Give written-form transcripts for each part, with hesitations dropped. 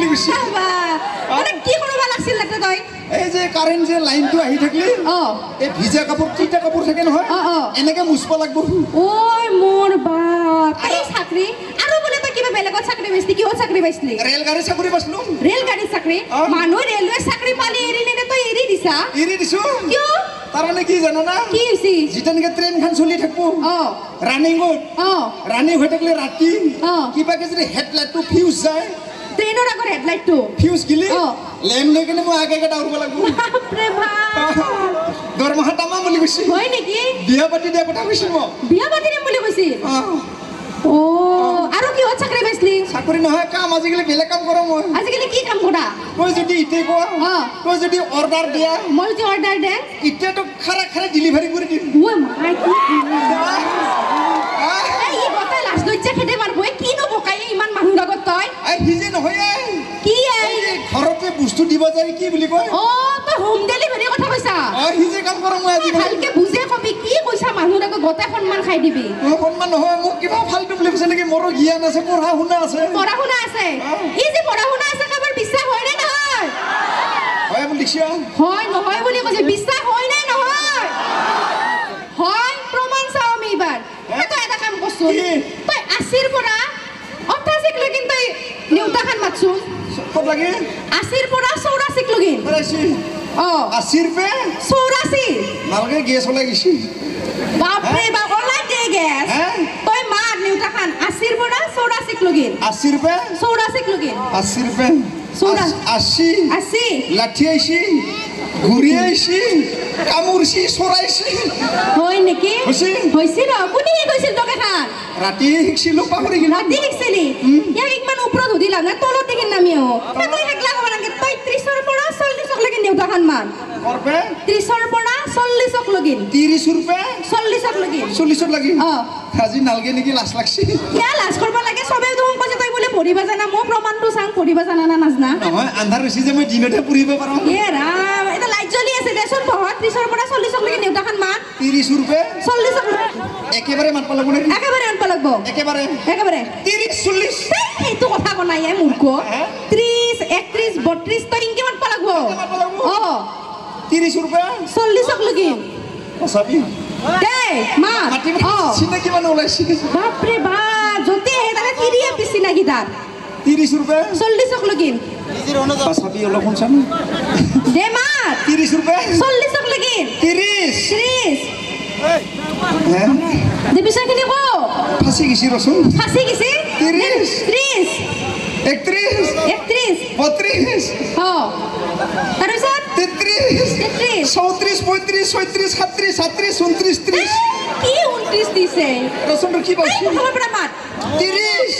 বুলি কৈছি মানে কি কৰিব লাগিছিল তাতে তই এই যে কাৰেণ্ট যে লাইনটো আহি থাকিলে এই ভিজা কাপোৰ তিতা কাপোৰ থাকে নহয় এনেকে মুছব লাগব ওই মোৰ বাপ এই চাকৰি আৰু বলে তই কিবা বেলেগত চাকৰি পাইছিলি কিহত চাকৰি পাইছিলি ৰেলগাড়ী চাকৰি পাইছিলো ৰেলগাড়ী চাকৰি মানুহ ৰেলৱে চাকৰি পালি এৰি নে তই এৰি দিছা এৰি দিছো কিয় তাৰমানে কি জানো না কি হৈছে যেনেকে ট্ৰেইনখন চলি থাকবো ৰানিঙত ৰানিং হৈ থাকিলে ৰাতি কিবাকে যদি হেডলাইটটো ফিউজ যায় ট্ৰেইনৰ আগৰ হেডলাইটটো ফিউজ গিলি লেম লৈ কিনে মই আগে দাউৰব লাগব বাপৰে বাপ দৰমহা তামা বুলি কৈছি হয় নেকি বিয়া পাতি দিয়া কথা কৈছি মই বিয়া পাতি দিম বুলি কৈছি ও আৰু কি হত চাকৰি পাইছিলি চাকৰি নহয় কাম আজিকালি বেলেগ কাম কৰো মই আজিকালি কি কাম কৰা তই যদি ইতে কো তই যদি অৰ্ডাৰ দিয়া মই যদি অৰ্ডাৰ দে ইতে তো খাৰা খাৰা ডেলিভাৰি কৰি দিম ও মাই কি এই বতাই লাজ লজ্জা খেদে মারব কি ন বকাই ইমান মানুহ লগত তই এই হিজে নহয় কি এই ঘৰতে বস্তু দিব যায় কি বুলি কয় তই হোম ডেলিভাৰি কথা কৈছা হিজে কাম কৰো মই আজি ভালকে বুজে কবি কি কৈছা মানুহ লগত গতে সন্মান খাই দিবি সন্মান নহয় মোক কিবা ফালতু বুলি কৈছে নেকি মোৰো জ্ঞান আছে পঢ়া শুনা আছে এই যে পঢ়া শুনা আছে কাবাৰ বিশ্বাস হয় নে নহয় হয় বুলি লিখিয়া হয় নহয় বুলি কৈছে বিশ্বাস হয় নে নহয় হয় প্ৰমাণ চাও আমি এবাৰ তই এটা কাম কৰছ তই 80 পৰা 88 লগিন তই নিউতাখান মাতছুন কত লাগে 80 পৰা 84 লগিন 80 পে 84 নালগে গেছ ওলাই গেছি বাপৰে বাপ ওলাই দে গ্যাস তই মাৰ নিউতাখান 80 পৰা 84 লগিন 80 পে 84 লগিন 80 পে 80 লাঠি আইছি ঘুরি আইছি কামুরছি সরাইছি হয় নেকি হইছি না কোনি কইছিল তোকে খান রাতি হিকছিলো পাহৰি গিলা ৰাতি হিকছিলি ইয়া একমান উপৰত উদিলা না তলত দেখি নামিও তই হেকলা কব নাগে তই 30 পৰা 40 লগিন নিউতাখান মান কৰবে 30 পৰা 40 লগিন 30 রুপে 40 লগিন 40 লাগি আজি নালগে নেকি লাজ লাগছি ইয়া লাজ করব লাগে সবে তুমি কইছে তই বলে পঢ়িবা জানা মো প্রমাণটো সাং পঢ়িবা জানা না নাজনা নহয় আন্ধাৰ হৈছে যে মই দিনতে পঢ়িব পাৰো এ ৰাম এটা লাইট জ্বলি আছে দেচোন বহুত 30 পৰা 40 লগিন নিউতাখান মান 30 রুপে 40 একেবারে মানব লাগব না একেবারে মানব লাগব একেবারে 30 40 এইটো কথা কোনাই মূৰ্খ 30 31 32 তই ইনকে মানব লাগব 30 রুপে 40 লগিন সবই দে মা সিনে কি মানে ওলাইছি বাপ রে বাপ জতে তারে তিরিয়ে পিছি লাগি তার 30 রুপে 40 লগিন সবই ওলা কোন সাম দে মা 30 রুপে 40 লগিন 30 হ্যাঁ দে পিছাখিনি কো ফাঁসি গেছি রসুন ফাঁসি গেছি 30 31 32 তারপিছত 33 34 35 36 37 37 29 30 কি 29 দিছে রসুন কি বলছিস খবর পড়া মাত 30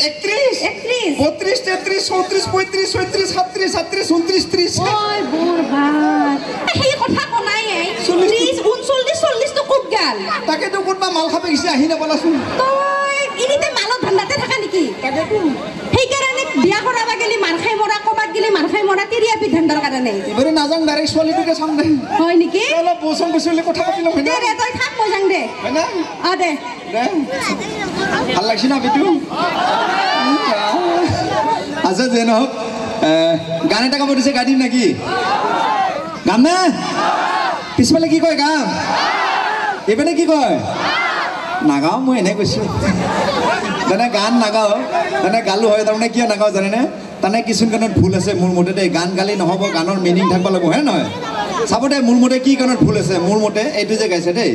31 32 33 34 35 36 37 37 29 30 ওই বুরবাদ এই কথা কোনাই 30 39 40 তো খুব গাল তাকে তো কোনবা মাল খাবে গেছি আহি না বলাছুন তই ইনিতে মালত ধান্দাতে থাকা নেকি তাকে তো সেই কাৰণে বিয়া কৰাবা গেলি মাৰ খাই মৰা কবাত গেলি মাৰ খাই মৰা তিৰিয়া পিধান্দাৰ কাৰণে এবারে নাজাং ডাইরেক্ট সোয়ালিটোকে চাম দে হয় নেকি অলপ বসং বসলে কথা পাতিলো হয় না দে তই থাক মই যাং দে হয় না দে ভাল লাগছি না বিটু আচ্ছা যে নহক গান এটা গাব দিছে গাড়ি নাকি গান না পিছফালে কি কয় গাম এবারে কি কয় নাগাও মই এনে কৈছো জানে গান নাগাও জানে গালো হয় তাৰমানে কিয় নাগাও জানে নে তানে কিছু গানত ভুল আছে মোৰ মতে দে গান গালি নহব গানৰ মিনিং থাকব লাগিব হয় নহয় চাব দে মোৰ মতে কি গানত ভুল আছে মোৰ মতে এইটো যে গাইছে দেই